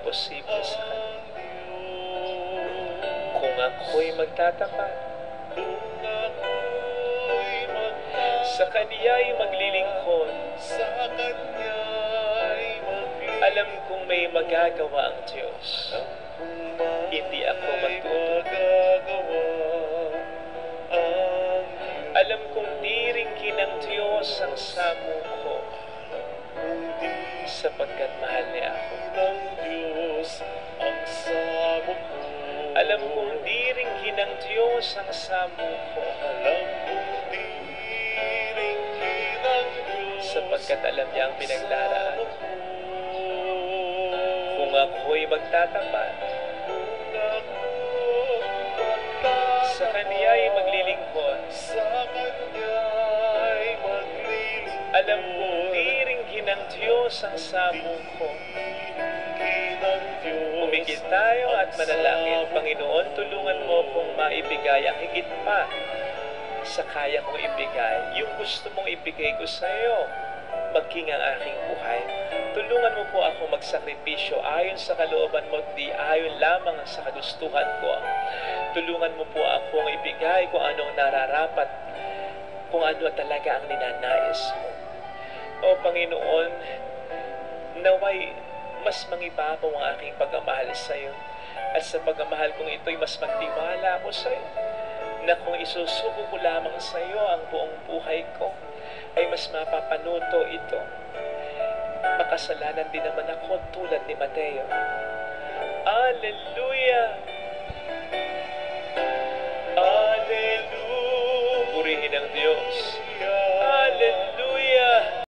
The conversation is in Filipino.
imposible sa Kanya. Kung ako'y magtatapat, sa Kanya'y maglilingkod, alam kong may magagawa ang Diyos. Hindi ako magtutulog. Alam kong diringkin ng Diyos ang samo ko, sapagkat mahal niya ako. Alam kong diringkin ng Diyos ang samo ko, sapagkat alam niya ang pinagdaraan. Kung ako'y magtatapat, sa Kaniya'y maglilingkod, alam kong diringkin ng Diyos ang samo ko. Humigit tayo at manalangin. Panginoon, tulungan mo kong maibigay ang higit pa sa kaya kong ibigay. Yung gusto mong ibigay ko sa iyo, maging ang aking buhay. Tulungan mo po ako magsakripisyo ayon sa kalooban mo, di ayon lamang sa kagustuhan ko. Tulungan mo po akong ibigay kung anong nararapat, kung ano talaga ang ninanais mo. O Panginoon, naway mas mangibabaw ang aking pagmamahal sa iyo. At sa pagmamahal kong ito'y mas magtiwala ako sa iyo, na kung isusuko ko lamang sa iyo ang buong buhay ko, ay mas mapapanuto ito. Makasalanan din naman ako tulad ni Mateo. Hallelujah! Hallelujah! Purihin ang Diyos.